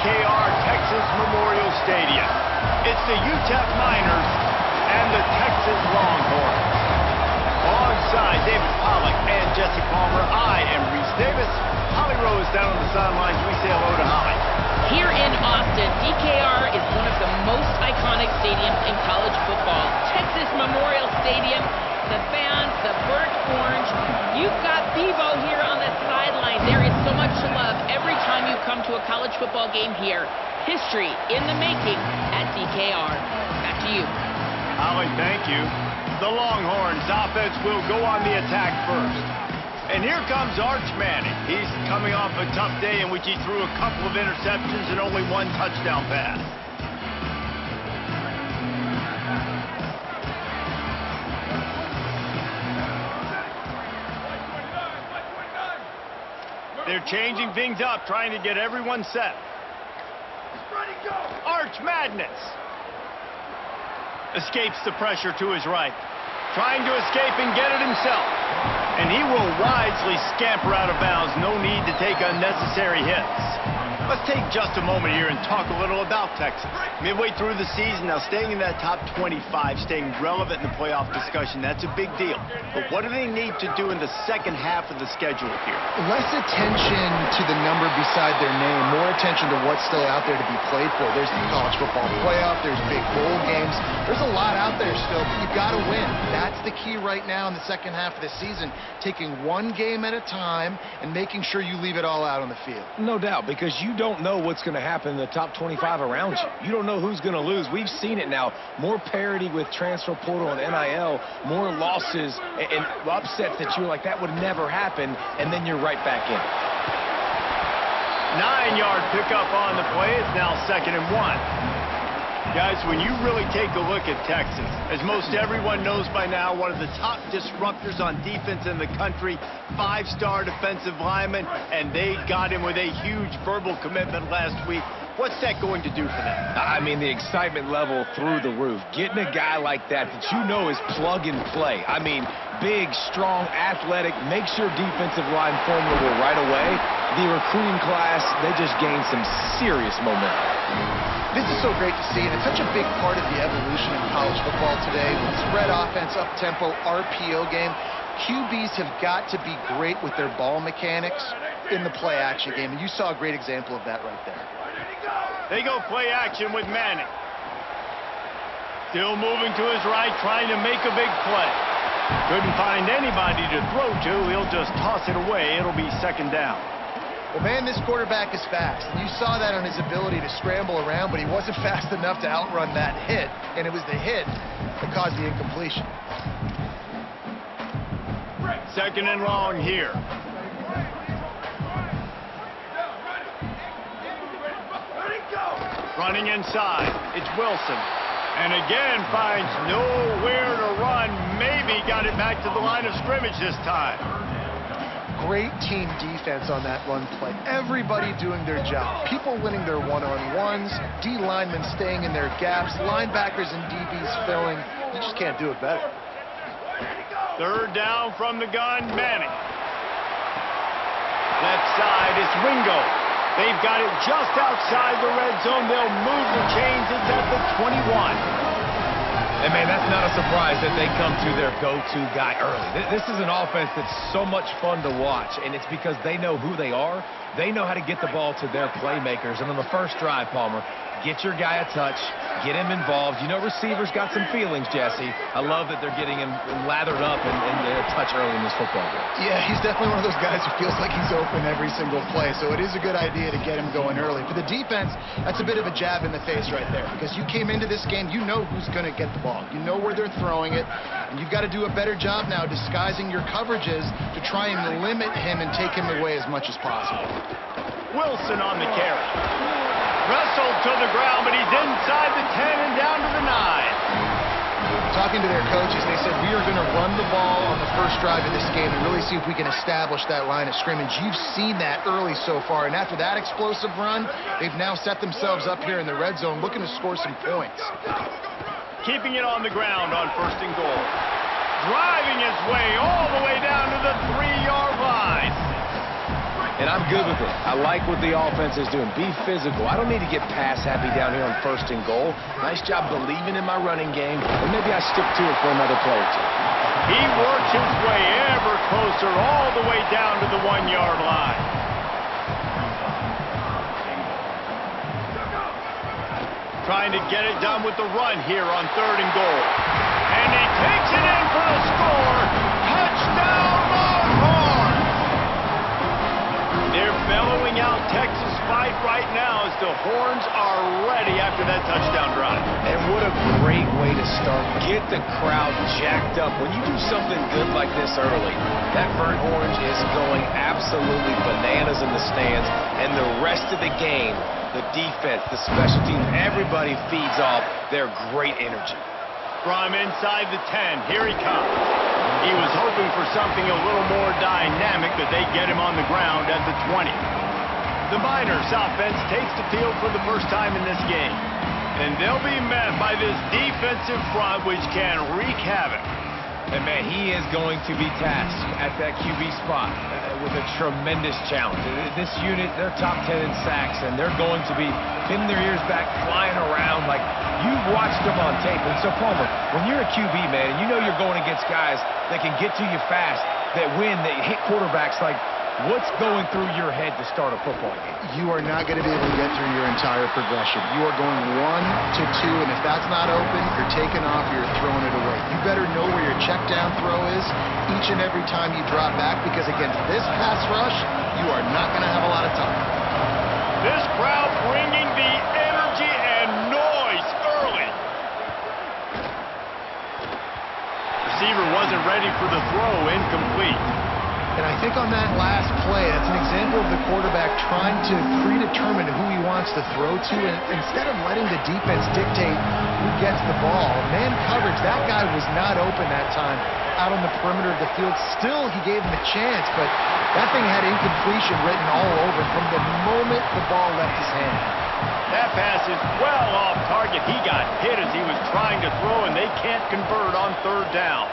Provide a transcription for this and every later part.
DKR Texas Memorial Stadium. It's the UTEP Miners and the Texas Longhorns. Alongside David Pollock and Jesse Palmer, I am Reese Davis. Holly Rose down on the sidelines. We say hello to Holly. Here in Austin, DKR is one of the most iconic stadiums in college football. Texas Memorial Stadium, the fans, the burnt orange. You've got Bevo here on the sideline. There is so much to love every time you come to a college football game here. History in the making at DKR. Back to you. Holly, thank you. The Longhorns offense will go on the attack first. And here comes Arch Manning. He's coming off a tough day in which he threw a couple of interceptions and only one touchdown pass. They're changing things up, trying to get everyone set. Arch Madness. Escapes the pressure to his right. Trying to escape and get it himself. And he will wisely scamper out of bounds. No need to take unnecessary hits. Let's take just a moment here and talk a little about Texas. Midway through the season, now staying in that top 25, staying relevant in the playoff discussion, that's a big deal. But what do they need to do in the second half of the schedule here? Less attention to the number beside their name, more attention to what's still out there to be played for. There's the college football playoff, there's big bowl games. There's a lot out there still, but you've got to win. That's the key right now in the second half of the season, taking one game at a time and making sure you leave it all out on the field. No doubt, because you don't know what's going to happen in the top 25 around you. You don't know who's going to lose. We've seen it now. More parity with transfer portal and NIL, more losses and upsets that you're like, that would never happen, and then you're right back in. 9-yard pickup on the play. It's now 2nd and 1. Guys, when you really take a look at Texas, as most everyone knows by now, one of the top disruptors on defense in the country, 5-star defensive lineman, and they got him with a huge verbal commitment last week. What's that going to do for them? I mean, the excitement level through the roof. Getting a guy like that you know is plug and play. I mean, big, strong, athletic, makes your defensive line formidable right away. The recruiting class, they just gained some serious momentum. This is so great to see, and it's such a big part of the evolution in college football today. With spread offense, up-tempo, RPO game, QBs have got to be great with their ball mechanics in the play-action game, and you saw a great example of that right there. They go play action with Manning. Still moving to his right, trying to make a big play. Couldn't find anybody to throw to. He'll just toss it away. It'll be 2nd down. Well, man, this quarterback is fast. And you saw that on his ability to scramble around, but he wasn't fast enough to outrun that hit. And it was the hit that caused the incompletion. 2nd and long here. Running inside. It's Wilson. And again finds nowhere to run. Maybe got it back to the line of scrimmage this time. Great team defense on that run play. Everybody doing their job. People winning their one-on-ones, D linemen staying in their gaps, linebackers and DBs filling. You just can't do it better. 3rd down from the gun, Manning. Left side, it's Wingo. They've got it just outside the red zone. They'll move the chains. It's at the 21. And, man, that's not a surprise that they come to their go-to guy early. This is an offense that's so much fun to watch, and it's because they know who they are. They know how to get the ball to their playmakers. And on the first drive, Palmer, get your guy a touch, get him involved. You know, receivers got some feelings, Jesse. I love that they're getting him lathered up and a touch early in this football game. Yeah, he's definitely one of those guys who feels like he's open every single play, so it is a good idea to get him going early. For the defense, that's a bit of a jab in the face right there, because you came into this game, you know who's going to get the ball. You know where they're throwing it, and you've got to do a better job now disguising your coverages to try and limit him and take him away as much as possible. Wilson on the carry. Wrestled to the ground, but he's inside the 10 and down to the 9. Talking to their coaches, they said, we are going to run the ball on the first drive of this game and really see if we can establish that line of scrimmage. You've seen that early so far, and after that explosive run, they've now set themselves up here in the red zone looking to score some points. Keeping it on the ground on 1st and goal. Driving his way all the way down to the 3-yard line. And I'm good with it. I like what the offense is doing. Be physical. I don't need to get pass happy down here on 1st and goal. Nice job believing in my running game, and maybe I stick to it for another play or two. He works his way ever closer all the way down to the 1-yard line. Trying to get it done with the run here on 3rd and goal. And he takes it in for the score. Touchdown, Longhorns! They're bellowing out Texas fight right now as the Horns are ready after that touchdown drive. And what a great way to start. Get the crowd jacked up. When you do something good like this early, that burnt orange is going absolutely bananas in the stands. And the rest of the game, the defense, the special teams, everybody feeds off their great energy. From inside the 10, here he comes. He was hoping for something a little more dynamic, but they get him on the ground at the 20. The Miners offense takes the field for the first time in this game, and they'll be met by this defensive front, which can wreak havoc. And, man, he is going to be tasked at that QB spot with a tremendous challenge. This unit, they're top 10 in sacks, and they're going to be pinning their ears back, flying around like you've watched them on tape. And so, Palmer, when you're a QB, man, and you know you're going against guys that can get to you fast, that win, that hit quarterbacks, like, what's going through your head to start a football game? You are not going to be able to get through your entire progression. You are going 1 to 2, and if that's not open, you're taking off, you're throwing it away. You better know where your check down throw is each and every time you drop back, because against this pass rush, you are not going to have a lot of time. This crowd bringing the energy and noise early. Receiver wasn't ready for the throw, incomplete. And I think on that last play, that's an example of the quarterback trying to predetermine who he wants to throw to, and instead of letting the defense dictate who gets the ball, man coverage, that guy was not open that time out on the perimeter of the field. Still, he gave him a chance, but that thing had incompletion written all over from the moment the ball left his hand. That pass is well off target. He got hit as he was trying to throw, and they can't convert on 3rd down.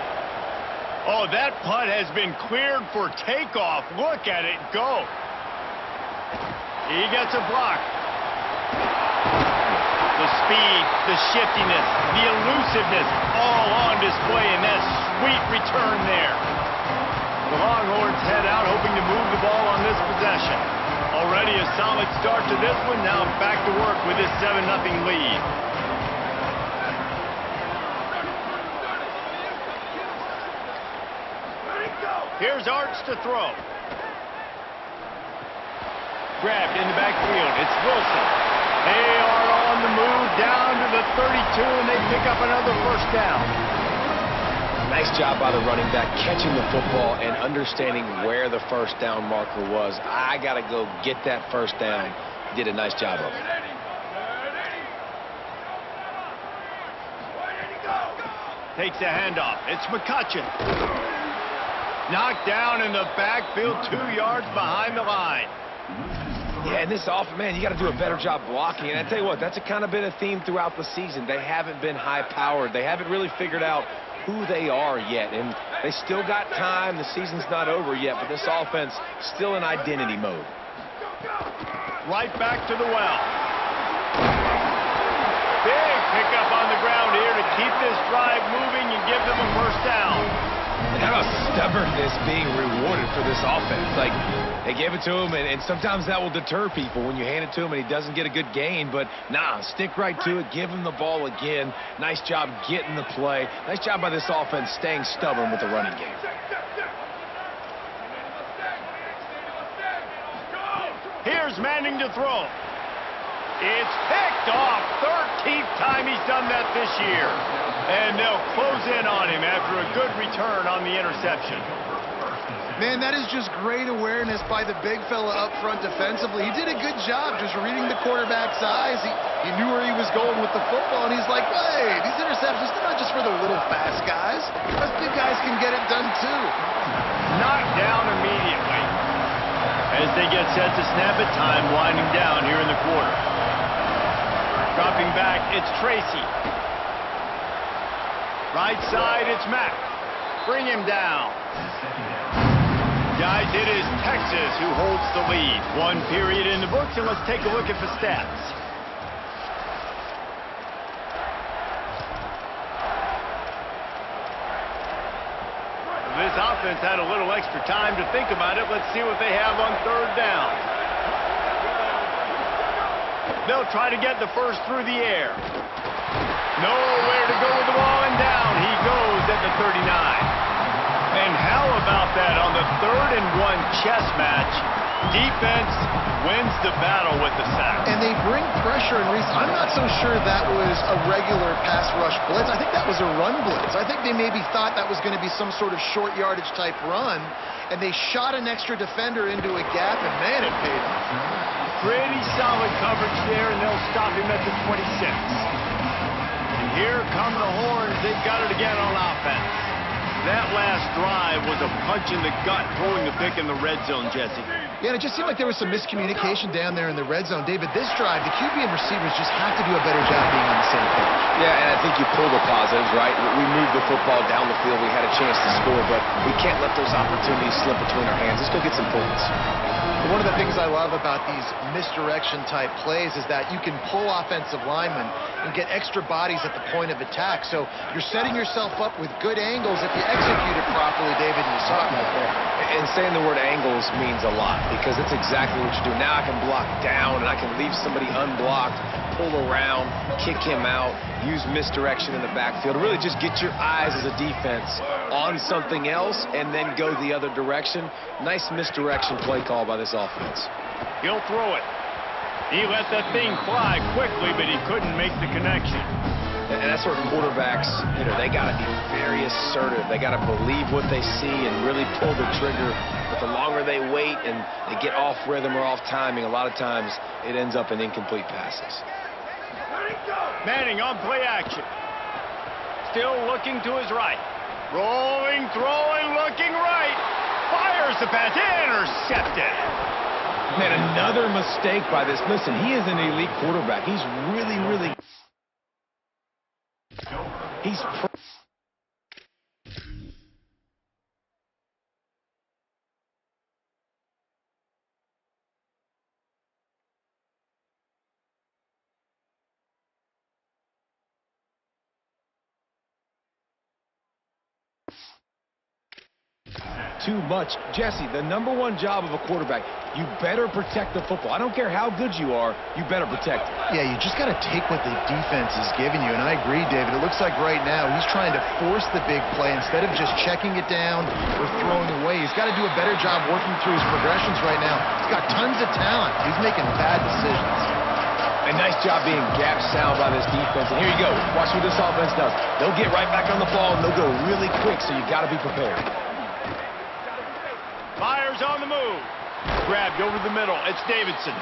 Oh, that punt has been cleared for takeoff. Look at it go. He gets a block. The speed, the shiftiness, the elusiveness, all on display in that sweet return there. The Longhorns head out hoping to move the ball on this possession. Already a solid start to this one. Now back to work with this 7-0 lead. Here's Arts to throw. Grabbed in the backfield. It's Wilson. They are on the move down to the 32, and they pick up another 1st down. Nice job by the running back, catching the football and understanding where the 1st down marker was. I got to go get that 1st down. He did a nice job of it. Takes a handoff. It's McCutcheon. Knocked down in the backfield, 2 yards behind the line. Yeah, and this offense, man, you got to do a better job blocking. And I tell you what, that's a kind of been a theme throughout the season. They haven't been high-powered. They haven't really figured out who they are yet. And they still got time. The season's not over yet, but this offense still in identity mode. Right back to the well. Big pickup on the ground here to keep this drive moving and give them a 1st down. And how about stubbornness being rewarded for this offense? Like, they gave it to him, and sometimes that will deter people when you hand it to him and he doesn't get a good gain. But, nah, stick right to it. Give him the ball again. Nice job getting the play. Nice job by this offense staying stubborn with the running game. Here's Manning to throw. It's picked off. 13th time he's done that this year. And they'll close in on him after a good return on the interception. Man, that is just great awareness by the big fella up front defensively. He did a good job just reading the quarterback's eyes. He knew where he was going with the football, and he's like, hey, these interceptions, they're not just for the little fast guys. Us big guys can get it done too. Knocked down immediately. As they get set to snap it, time winding down here in the quarter. Dropping back, it's Tracy. Right side, it's Mack. Bring him down. Guys, it is Texas who holds the lead. One period in the books, and let's take a look at the stats. This offense had a little extra time to think about it. Let's see what they have on third down. They'll try to get the first through the air. Nowhere to go with the ball, and down he goes at the 39. And how about that on the 3rd-and-1 chess match? Defense wins the battle with the sack. And they bring pressure, and Reese, I'm not so sure that was a regular pass rush blitz. I think that was a run blitz. I think they maybe thought that was going to be some sort of short yardage type run, and they shot an extra defender into a gap, and man, it paid off. Pretty solid coverage there, and they'll stop him at the 26. And here come the Horns. They've got it again on offense. That last drive was a punch in the gut, throwing the pick in the red zone, Jesse. Yeah, and it just seemed like there was some miscommunication down there in the red zone. David, this drive, the QB and receivers just have to do a better job being on the same page. Yeah, and I think you pull the positives, right? We moved the football down the field. We had a chance to score, but we can't let those opportunities slip between our hands. Let's go get some points. One of the things I love about these misdirection-type plays is that you can pull offensive linemen and get extra bodies at the point of attack. So you're setting yourself up with good angles if you execute it properly, David, and you saw it right there. And saying the word angles means a lot because it's exactly what you do. Now I can block down, and I can leave somebody unblocked, pull around, kick him out, use misdirection in the backfield. Really just get your eyes as a defense on something else and then go the other direction. Nice misdirection play call by this offense. He'll throw it. He let that thing fly quickly, but he couldn't make the connection. And that's where quarterbacks, they got to be very assertive. They got to believe what they see and really pull the trigger. But the longer they wait and they get off rhythm or off timing, a lot of times it ends up in incomplete passes. Manning on play action. Still looking to his right. Rolling, throwing, looking right. Fires the pass. Intercepted. Man, another mistake by this. Listen, he is an elite quarterback. He's really... He's... Too much. Jesse, the #1 job of a quarterback, you better protect the football. I don't care how good you are, you better protect it. Yeah, you just got to take what the defense is giving you, and I agree, David. It looks like right now he's trying to force the big play instead of just checking it down or throwing away. He's got to do a better job working through his progressions right now. He's got tons of talent. He's making bad decisions. A nice job being gap sound by this defense. And here you go. Watch what this offense does. They'll get right back on the ball, and they'll go really quick, so you got to be prepared. Fires on the move. Grabbed over the middle. It's Davidson.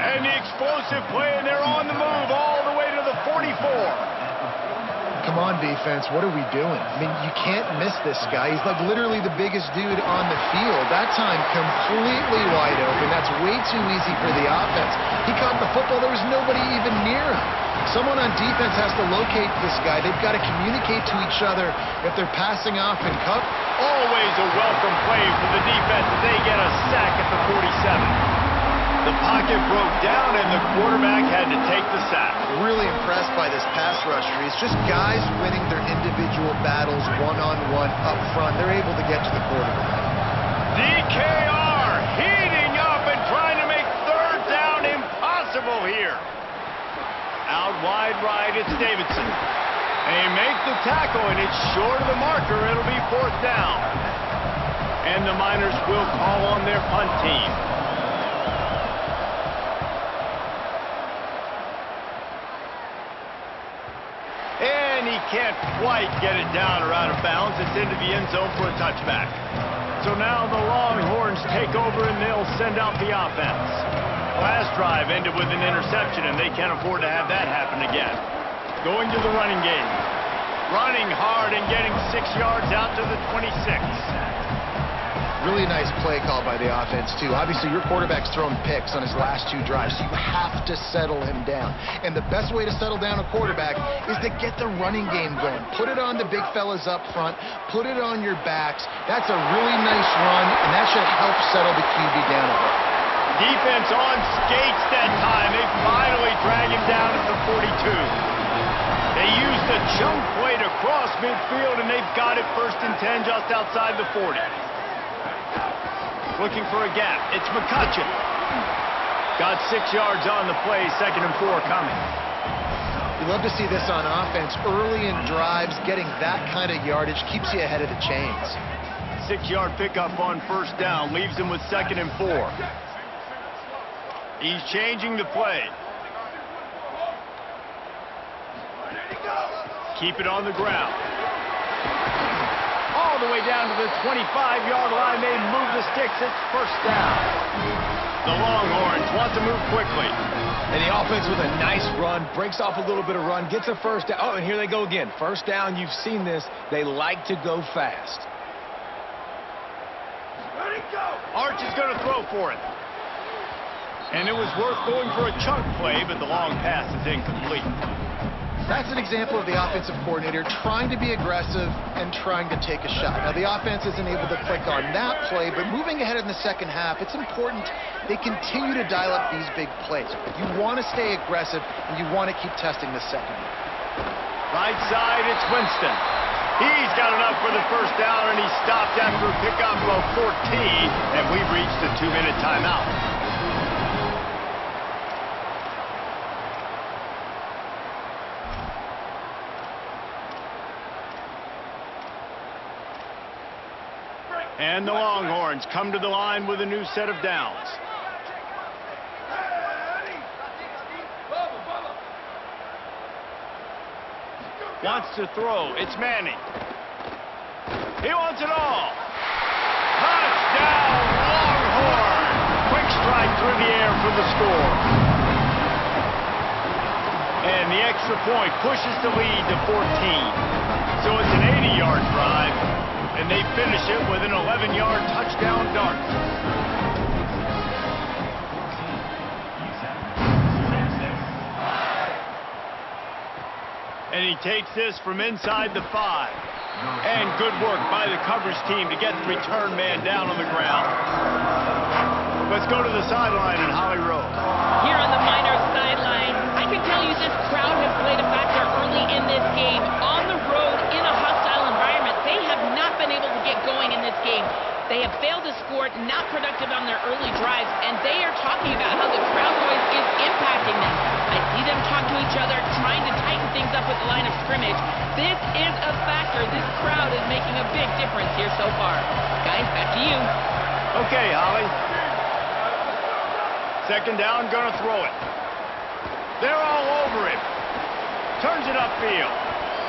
And the explosive play, and they're on the move all the way to the 44. Come on, defense. What are we doing? I mean, you can't miss this guy. He's like literally the biggest dude on the field. That time, completely wide open. That's way too easy for the offense. He caught the football. There was nobody even near him. Someone on defense has to locate this guy. They've got to communicate to each other if they're passing off and cover. Always a welcome play for the defense as they get a sack at the 47. The pocket broke down, and the quarterback had to take the sack. Really impressed by this pass rush, Reese. Just guys winning their individual battles one-on-one up front. They're able to get to the quarterback. DKR heating up and trying to make third down impossible here. Out wide right, it's Davidson. They make the tackle, and it's short of the marker. It'll be fourth down. And the Miners will call on their punt team. And he can't quite get it down or out of bounds. It's into the end zone for a touchback. So now the Longhorns take over, and they'll send out the offense. Last drive ended with an interception, and they can't afford to have that happen again. Going to the running game. Running hard and getting 6 yards out to the 26. Really nice play call by the offense, too. Obviously, your quarterback's thrown picks on his last 2 drives, so you have to settle him down. And the best way to settle down a quarterback is to get the running game going. Put it on the big fellas up front. Put it on your backs. That's a really nice run, and that should help settle the QB down a bit. Defense on skates that time. They finally drag him down at the 42. They used a chunk play to cross midfield, and they've got it 1st and 10 just outside the 40. Looking for a gap. It's McCutcheon. Got 6 yards on the play. 2nd and 4 coming. You love to see this on offense. Early in drives, getting that kind of yardage keeps you ahead of the chains. 6-yard pickup on 1st down. Leaves him with 2nd and 4. He's changing the play. Keep it on the ground. All the way down to the 25-yard line. They move the sticks. It's 1st down. The Longhorns want to move quickly. And the offense with a nice run, breaks off a little bit of run, gets a 1st down. Oh, and here they go again. 1st down, you've seen this. They like to go fast. Arch is going to throw for it. And it was worth going for a chunk play, but the long pass is incomplete. That's an example of the offensive coordinator trying to be aggressive and trying to take a shot. Now, the offense isn't able to click on that play, but moving ahead in the 2nd half, it's important they continue to dial up these big plays. You want to stay aggressive, and you want to keep testing the secondary. Right side, it's Winston. He's got enough for the 1st down, and he's stopped after a pickup of 14, and we've reached the 2-minute timeout. And the Longhorns come to the line with a new set of downs. Wants to throw. It's Manning. He wants it all. Touchdown, Longhorn! Quick strike through the air for the score. And the extra point pushes the lead to 14. So it's an 80-yard drive. And they finish it with an 11-yard touchdown dart. And he takes this from inside the 5. And good work by the coverage team to get the return man down on the ground. Let's go to the sideline in Holly Rowe. Here on the Miners sideline, I can tell you this crowd has played a factor early in this game. On the road, in a hostile environment, they have not been able to get going in this game. They have failed to score, not productive on their early drives, and they are talking about how the crowd noise is impacting them. I see them talk to each other, trying to tighten things up with the line of scrimmage. This is a factor. This crowd is making a big difference here so far. Guys, back to you. Okay, Holly. 2nd down, gonna throw it. They're all over him. Turns it upfield.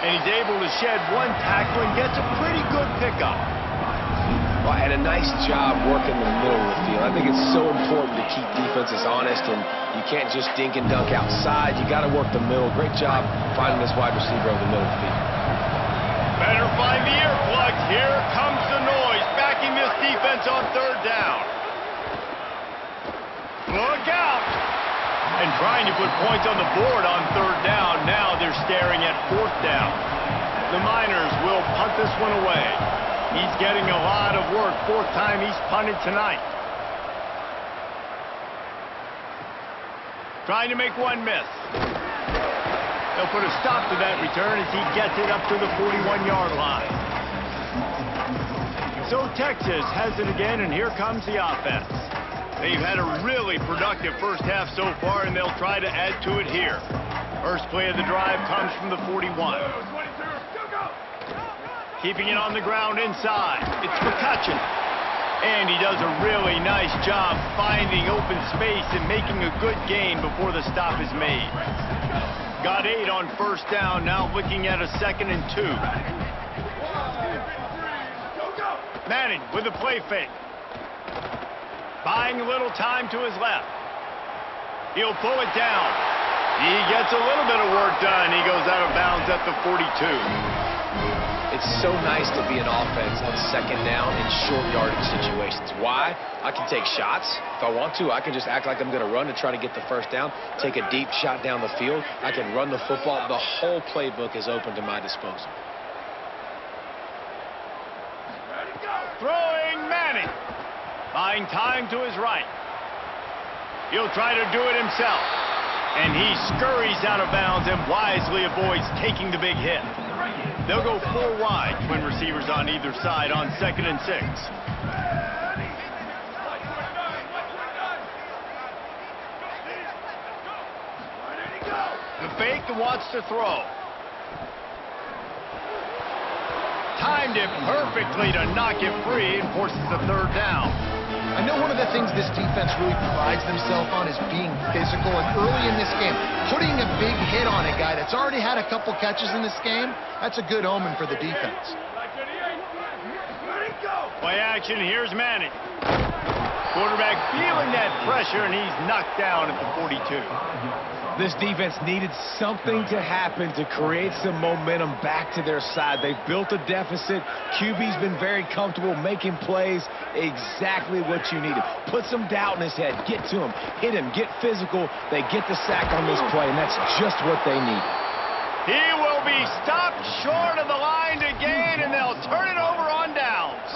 And he's able to shed 1 tackle and gets a pretty good pickup. Well, and a nice job working the middle of the field. I think it's so important to keep defenses honest, and you can't just dink and dunk outside. You got to work the middle. Great job finding this wide receiver over the middle of the field. Better find the earplugs. Here comes the noise, backing this defense on 3rd down. Look out! And trying to put points on the board on 3rd down. Now they're staring at 4th down. The Miners will punt this one away. He's getting a lot of work. 4th time he's punted tonight. Trying to make one miss. They'll put a stop to that return as he gets it up to the 41-yard line. So Texas has it again, and here comes the offense. They've had a really productive 1st half so far, and they'll try to add to it here. First play of the drive comes from the 41. Keeping it on the ground inside. It's McCutcheon. And he does a really nice job finding open space and making a good gain before the stop is made. Got 8 on 1st down, now looking at a 2nd and 2. Manning with a play fake. Buying a little time to his left. He'll pull it down. He gets a little bit of work done. He goes out of bounds at the 42. It's so nice to be an offense on second down in short yardage situations. Why? I can take shots. If I want to, I can just act like I'm going to run to try to get the first down, take a deep shot down the field. I can run the football. The whole playbook is open to my disposal. Throwing Manning. Buying time to his right. He'll try to do it himself. And he scurries out of bounds and wisely avoids taking the big hit. They'll go 4 wide, twin receivers on either side on 2nd and 6. The fake and wants to throw. Timed it perfectly to knock it free and forces a 3rd down. I know one of the things this defense really prides themselves on is being physical, and early in this game, putting a big hit on a guy that's already had a couple catches in this game, that's a good omen for the defense. Play action, here's Manning. Quarterback feeling that pressure, and he's knocked down at the 42. This defense needed something to happen to create some momentum back to their side. They've built a deficit. QB's been very comfortable making plays. Exactly what you needed. Put some doubt in his head. Get to him. Hit him. Get physical. They get the sack on this play, and that's just what they need. He will be stopped short of the line to gain, and they'll turn it over on downs.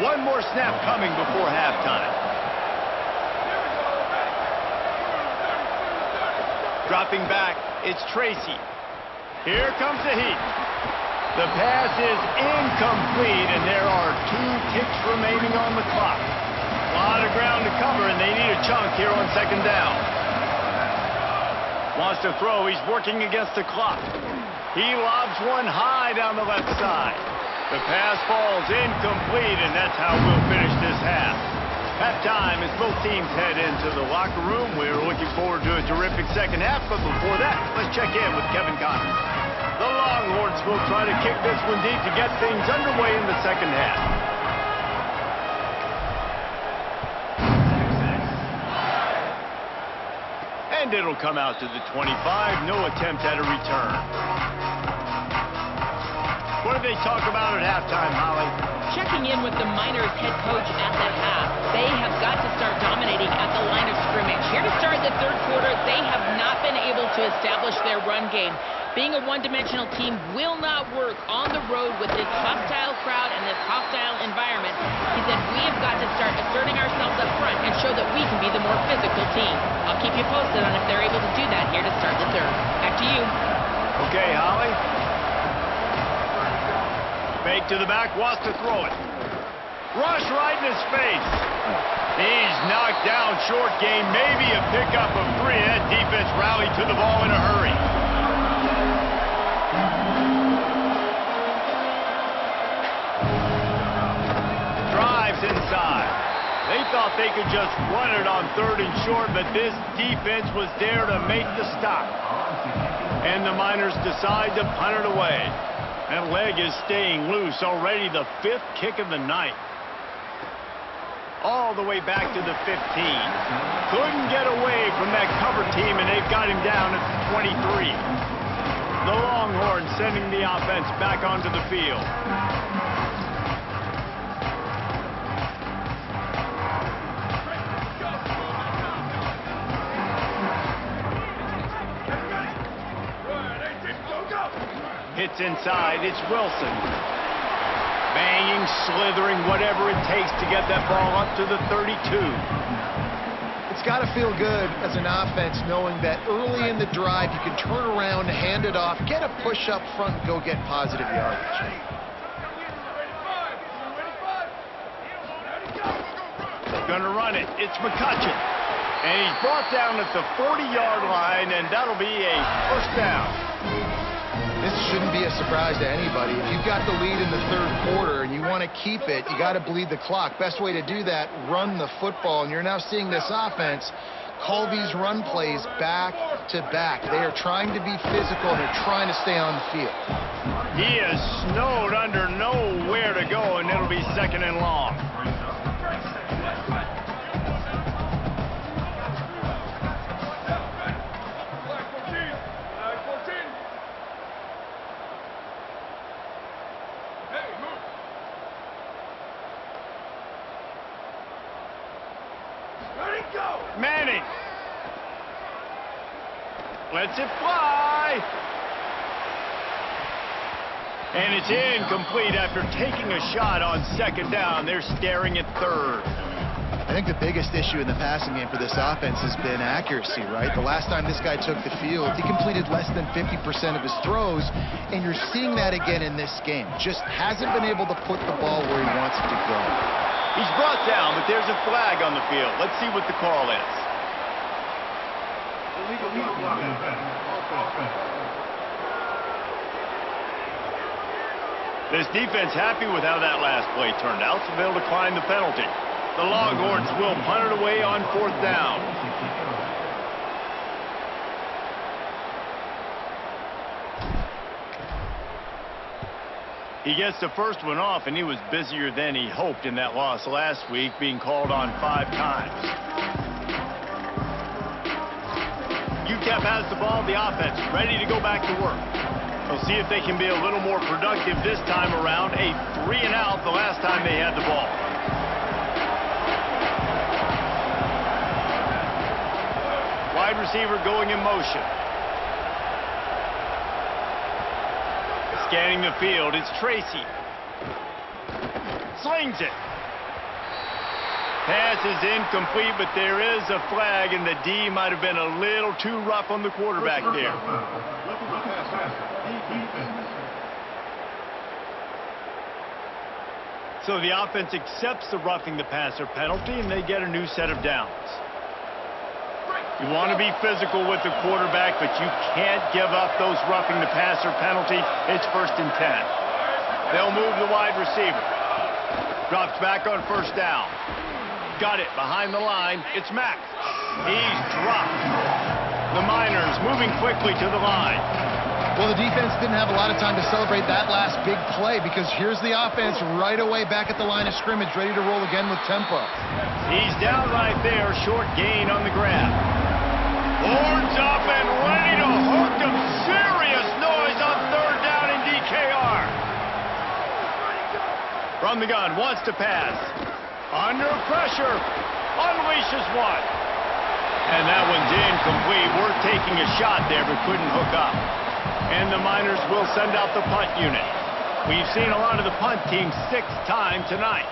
One more snap coming before halftime. Dropping back, it's Tracy. Here comes the heat. The pass is incomplete, and there are 2 ticks remaining on the clock. A lot of ground to cover, and they need a chunk here on 2nd down. Wants to throw, he's working against the clock. He lobs one high down the left side. The pass falls incomplete, and that's how we'll finish this half. Halftime as both teams head into the locker room. We're looking forward to a terrific second half, but before that, let's check in with Kevin Connors. The Longhorns will try to kick this one deep to get things underway in the second half. And it'll come out to the 25. No attempt at a return. What did they talk about at halftime, Holly? Checking in with the Miners head coach at the half. They have got to start dominating at the line of scrimmage. Here to start the 3rd quarter, they have not been able to establish their run game. Being a one-dimensional team will not work on the road with this hostile crowd and this hostile environment. He said, we have got to start asserting ourselves up front and show that we can be the more physical team. I'll keep you posted on if they're able to do that here to start the 3rd. Back to you. Okay, Holly. Fake to the back, wants to throw it. Rush right in his face. He's knocked down short game, maybe a pickup of 3. That defense rallied to the ball in a hurry. Drives inside. They thought they could just run it on 3rd and short, but this defense was there to make the stop. And the Miners decide to punt it away. That leg is staying loose. Already the 5th kick of the night. All the way back to the 15. Couldn't get away from that cover team, and they've got him down at the 23. The Longhorns sending the offense back onto the field. Hits inside, it's Wilson. Banging, slithering, whatever it takes to get that ball up to the 32. It's got to feel good as an offense knowing that early in the drive you can turn around, hand it off, get a push up front, and go get positive yardage. Gonna run it. It's McCutcheon. And he's brought down at the 40-yard line, and that'll be a 1st down. This shouldn't be a surprise to anybody. If you've got the lead in the 3rd quarter and you want to keep it, you got to bleed the clock. Best way to do that, run the football. And you're now seeing this offense call these run plays back to back. They are trying to be physical, and they're trying to stay on the field. He is snowed under, nowhere to go, and it'll be 2nd and long. Manning. Lets it fly. And it's incomplete after taking a shot on second down. They're staring at third. I think the biggest issue in the passing game for this offense has been accuracy, right? The last time this guy took the field, he completed less than 50% of his throws, and you're seeing that again in this game. Just hasn't been able to put the ball where he wants it to go. He's brought down, but there's a flag on the field. Let's see what the call is. This defense happy with how that last play turned out, so they'll decline the penalty. The Longhorns will punt it away on fourth down. He gets the first one off, and he was busier than he hoped in that loss last week, being called on 5 times. UTEP has the ball, the offense ready to go back to work. They'll see if they can be a little more productive this time around. A 3-and-out the last time they had the ball. Wide receiver going in motion. Scanning the field, it's Tracy. Slings it. Pass is incomplete, but there is a flag, and the D might have been a little too rough on the quarterback there. So the offense accepts the roughing the passer penalty, and they get a new set of downs. You want to be physical with the quarterback, but you can't give up those roughing the passer penalty. It's 1st and 10. They'll move the wide receiver. Drops back on 1st down. Got it behind the line. It's Mack. He's dropped. The Miners moving quickly to the line. Well, the defense didn't have a lot of time to celebrate that last big play, because here's the offense right away back at the line of scrimmage, ready to roll again with tempo. He's down right there. Short gain on the grab. Horns up and ready to hook him. Serious noise on 3rd down in DKR. From the gun, wants to pass. Under pressure. Unleashes one. And that one's incomplete. We're taking a shot there, but couldn't hook up. And the Miners will send out the punt unit. We've seen a lot of the punt teams 6 times tonight.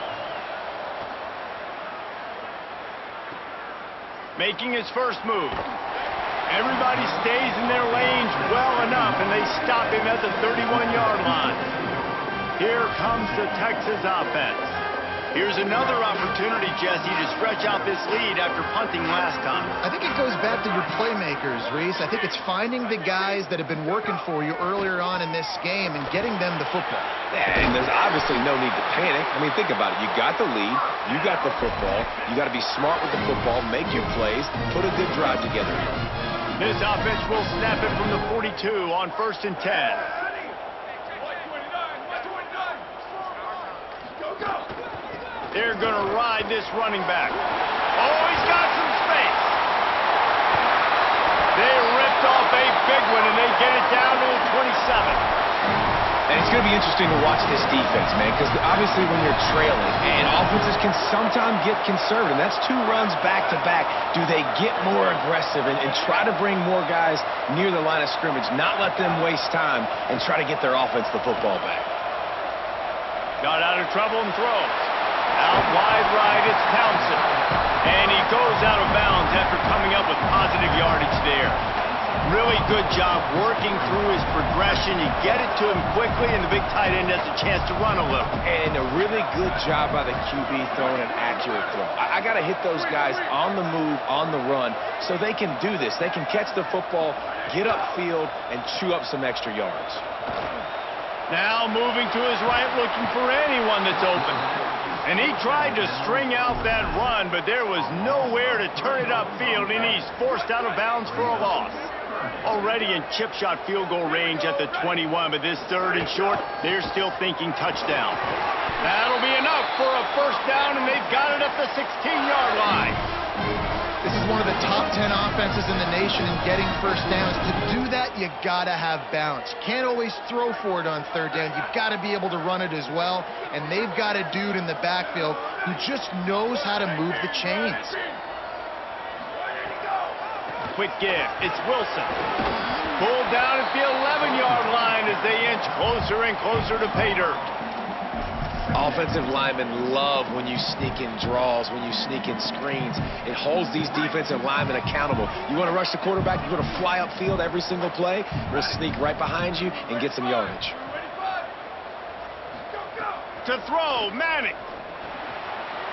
Making his first move. Everybody stays in their lanes well enough, and they stop him at the 31-yard line. Here comes the Texas offense. Here's another opportunity, Jesse, to stretch out this lead after punting last time. I think it goes back to your playmakers, Reese. I think it's finding the guys that have been working for you earlier on in this game and getting them the football. Yeah, and there's obviously no need to panic. I mean, think about it. You got the lead. You got the football. You got to be smart with the football, make your plays, put a good drive together here. This offense will snap it from the 42 on 1st and 10. They're going to ride this running back. Oh, he's got some space. They ripped off a big one, and they get it down to the 27. And it's going to be interesting to watch this defense, man, because obviously when you're trailing, and offenses can sometimes get conservative. That's 2 runs back-to-back. Do they get more aggressive and try to bring more guys near the line of scrimmage, not let them waste time, and try to get their offense the football back? Got out of trouble and throws. Out wide right, it's Townsend. And he goes out of bounds after coming up with positive yardage there. Really good job working through his progression. You get it to him quickly, and the big tight end has a chance to run a little. And a really good job by the QB throwing an accurate throw. I got to hit those guys on the move, on the run, so they can do this. They can catch the football, get upfield, and chew up some extra yards. Now moving to his right, looking for anyone that's open. And he tried to string out that run, but there was nowhere to turn it upfield, and he's forced out of bounds for a loss. Already in chip shot field goal range at the 21, but this 3rd and short, they're still thinking touchdown. That'll be enough for a 1st down, and they've got it at the 16-yard line. This is one of the top 10 offenses in the nation in getting 1st downs. To do that, you gotta have balance. You can't always throw for it on 3rd down. You've got to be able to run it as well, and they've got a dude in the backfield who just knows how to move the chains. quick give. It's Wilson. Pulled down at the 11-yard line as they inch closer and closer to pay dirt. Offensive linemen love when you sneak in draws, when you sneak in screens. It holds these defensive linemen accountable. You want to rush the quarterback, you want to fly upfield every single play, we'll sneak right behind you and get some yardage. To throw, Manning.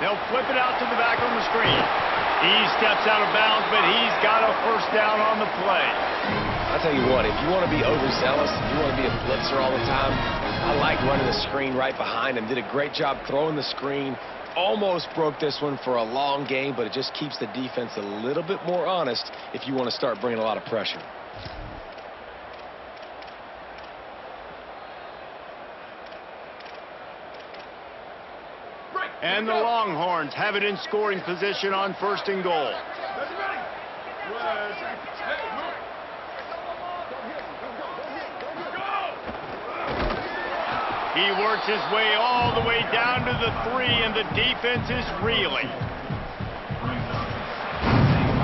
They'll flip it out to the back on the screen. He steps out of bounds, but he's got a first down on the play. I'll tell you what, if you want to be overzealous, if you want to be a blitzer all the time, I like running the screen right behind him. Did a great job throwing the screen. Almost broke this one for a long game, but it just keeps the defense a little bit more honest if you want to start bringing a lot of pressure. And the Longhorns have it in scoring position on 1st and goal. He works his way all the way down to the 3, and the defense is reeling.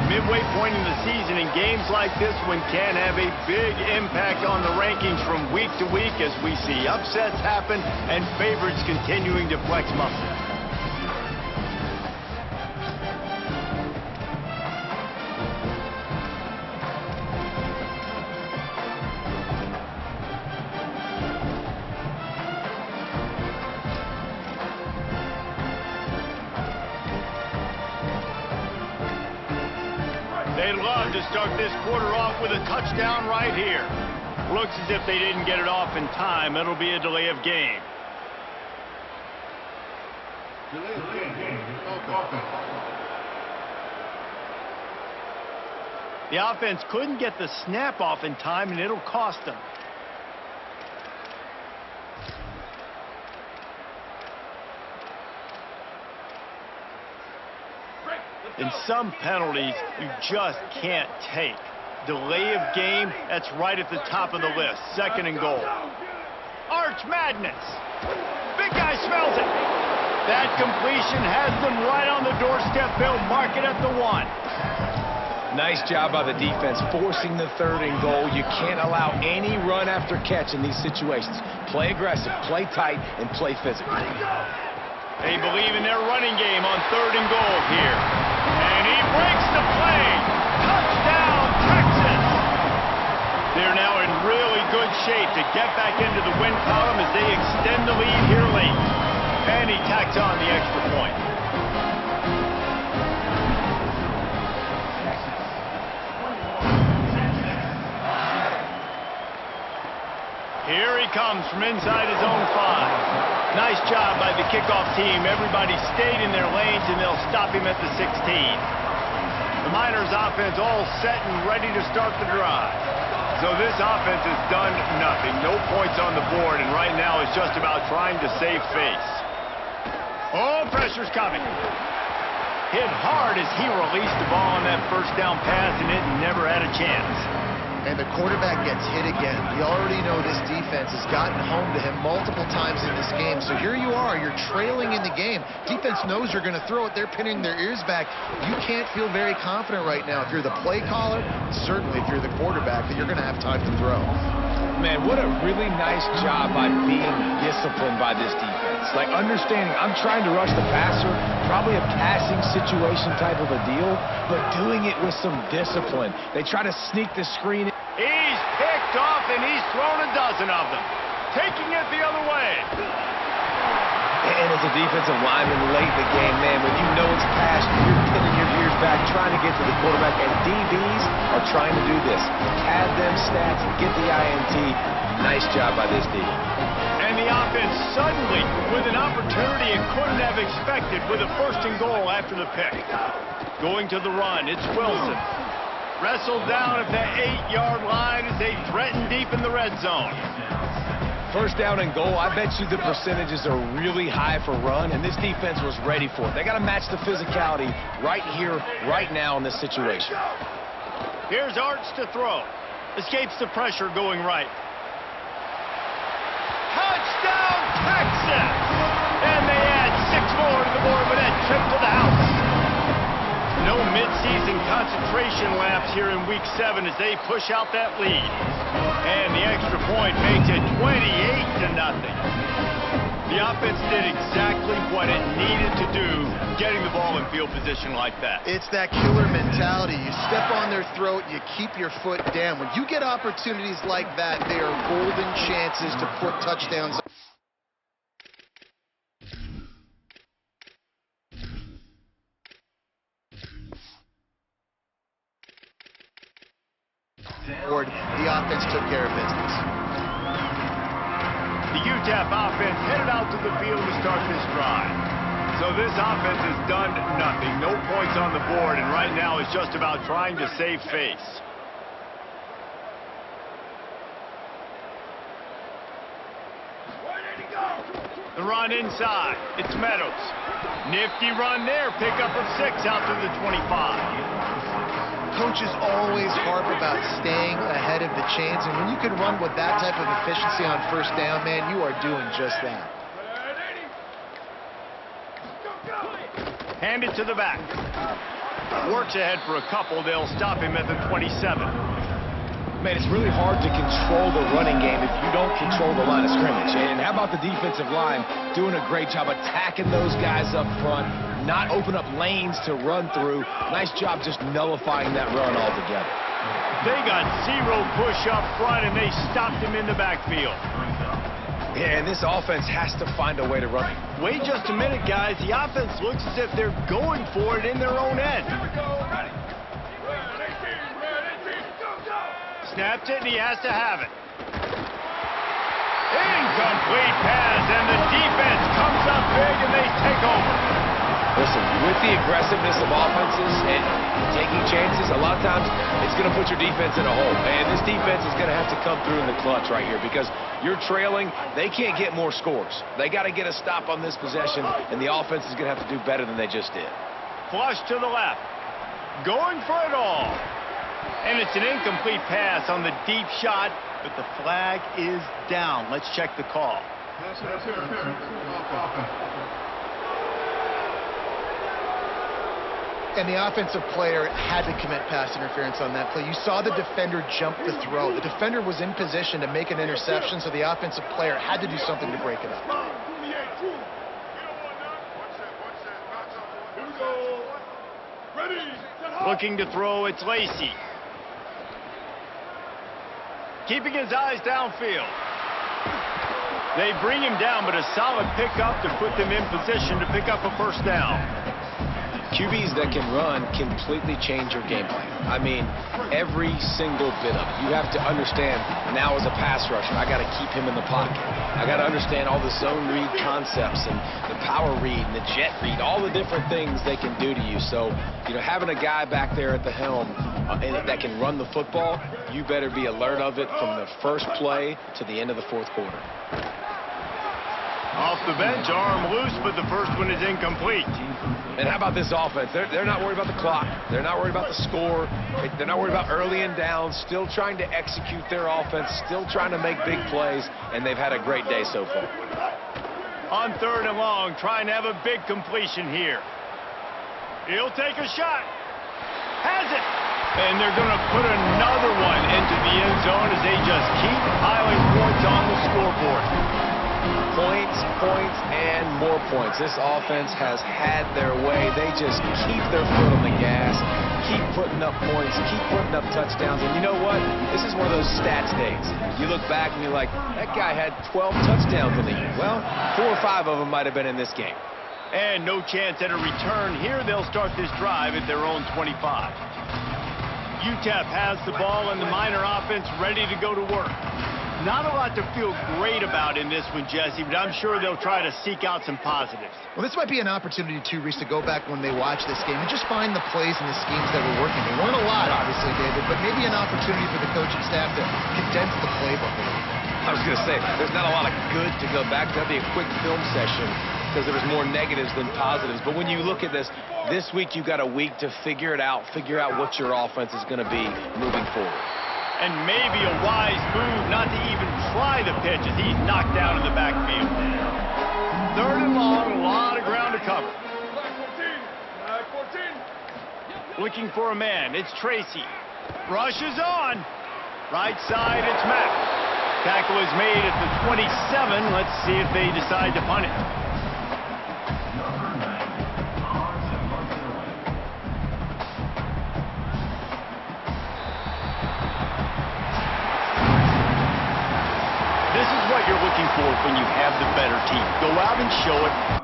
Midway point in the season, in games like this one can have a big impact on the rankings from week to week as we see upsets happen and favorites continuing to flex muscle. They'd love to start this quarter off with a touchdown right here. Looks as if they didn't get it off in time. It'll be a delay of game. The offense couldn't get the snap off in time, and it'll cost them. And some penalties you just can't take. Delay of game, that's right at the top of the list. 2nd and goal. Arch Madness. Big guy smells it. That completion has them right on the doorstep. They'll mark it at the 1. Nice job by the defense forcing the 3rd and goal. You can't allow any run after catch in these situations. Play aggressive, play tight, and play physical. They believe in their running game on 3rd and goal here. And he breaks the play. Touchdown, Texas! They're now in really good shape to get back into the win column as they extend the lead here late. And he tacks on the extra point. Here he comes from inside his own 5. Nice job by the kickoff team. Everybody stayed in their lanes, and they'll stop him at the 16. The Miners offense all set and ready to start the drive. So this offense has done nothing. No points on the board, and right now it's just about trying to save face. Oh, pressure's coming. Hit hard as he released the ball on that first down pass, and it never had a chance. And the quarterback gets hit again. You already know this defense has gotten home to him multiple times in this game. So here you are. You're trailing in the game. Defense knows you're going to throw it. They're pinning their ears back. You can't feel very confident right now. If you're the play caller, certainly if you're the quarterback, that you're going to have time to throw. Man, what a really nice job by being disciplined by this defense. Like understanding I'm trying to rush the passer, probably a passing situation type of a deal, but doing it with some discipline. They try to sneak the screen. He's picked off, and he's thrown a dozen of them. Taking it the other way. And as a defensive lineman late in the game, man, when you know it's past, you're pinning your ears back, trying to get to the quarterback, and DBs are trying to do this. Pad them stats and get the INT. Nice job by this D. And the offense suddenly, with an opportunity it couldn't have expected, with a 1st and goal after the pick. Going to the run, it's Wilson. Wrestled down at the 8-yard line as they threaten deep in the red zone. 1st down and goal, I bet you the percentages are really high for run, and this defense was ready for it. They got to match the physicality right here, right now in this situation. Here's Arch to throw. Escapes the pressure going right. Touchdown, Texas! And they add 6 more to the board with that trip to the house. No mid-season concentration laps here in Week 7 as they push out that lead. And the extra point makes it 28-0. The offense did exactly what it needed to do, getting the ball in field position like that. It's that killer mentality. You step on their throat, you keep your foot down. When you get opportunities like that, they are golden chances to put touchdowns. The offense took care of business. The UTEP offense headed out to the field to start this drive. So this offense has done nothing. No points on the board, and right now it's just about trying to save face. The run inside. It's Meadows. Nifty run there. Pickup of 6 out to the 25. Coaches always harp about staying ahead of the chains, and when you can run with that type of efficiency on first down, man, you are doing just that. Hand it to the back. Works ahead for a couple. They'll stop him at the 27. Man, it's really hard to control the running game if you don't control the line of scrimmage. And how about the defensive line doing a great job attacking those guys up front, not open up lanes to run through. Nice job just nullifying that run altogether. They got 0 push up front, and they stopped him in the backfield. Yeah, and this offense has to find a way to run. Wait just a minute, guys. The offense looks as if they're going for it in their own end. Snaps it, and he has to have it. Incomplete pass, and the defense comes up big, and they take over. Listen, with the aggressiveness of offenses and taking chances, a lot of times it's going to put your defense in a hole. And this defense is going to have to come through in the clutch right here because you're trailing. They can't get more scores. They got to get a stop on this possession, and the offense is going to have to do better than they just did. Flush to the left. Going for it all. And it's an incomplete pass on the deep shot, but the flag is down. Let's check the call. And the offensive player had to commit pass interference on that play. You saw the defender jump the throw. The defender was in position to make an interception, so the offensive player had to do something to break it up. Looking to throw, it's Lacey. Keeping his eyes downfield. They bring him down, but a solid pickup to put them in position to pick up a first down. QBs that can run completely change your game plan. I mean, every single bit of it. You have to understand, now as a pass rusher, I got to keep him in the pocket. I got to understand all the zone read concepts and the power read and the jet read, all the different things they can do to you. So, you know, having a guy back there at the helm that can run the football, you better be alert of it from the first play to the end of the fourth quarter. Off the bench, arm loose, but the first one is incomplete. And how about this offense? They're not worried about the clock. They're not worried about the score. They're not worried about early and down. Still trying to execute their offense. Still trying to make big plays. And they've had a great day so far. On 3rd and long, trying to have a big completion here. He'll take a shot. Has it. And they're going to put another one into the end zone as they just keep piling points on the scoreboard. Points, points, and more points. This offense has had their way. They just keep their foot on the gas, keep putting up points, keep putting up touchdowns. And you know what? This is one of those stats days. You look back and you're like, that guy had 12 touchdowns in the year. Well, 4 or 5 of them might have been in this game. And no chance at a return here. They'll start this drive at their own 25. UTEP has the ball and the Miner offense ready to go to work. Not a lot to feel great about in this one, Jesse, but I'm sure they'll try to seek out some positives. Well, this might be an opportunity, too, Reese, to go back when they watch this game and just find the plays and the schemes that were working. They weren't a lot, obviously, David, but maybe an opportunity for the coaching staff to condense the playbook. I was going to say, there's not a lot of good to go back. That'd be a quick film session because there was more negatives than positives. But when you look at this week you got a week to figure it out, figure out what your offense is going to be moving forward. And maybe a wise move not to even try the pitch as he's knocked down in the backfield. 3rd and long, a lot of ground to cover. Looking for a man. It's Tracy. Rushes on. Right side, it's Mack. Tackle is made at the 27. Let's see if they decide to punt it. This is what you're looking for when you have the better team. Go out and show it.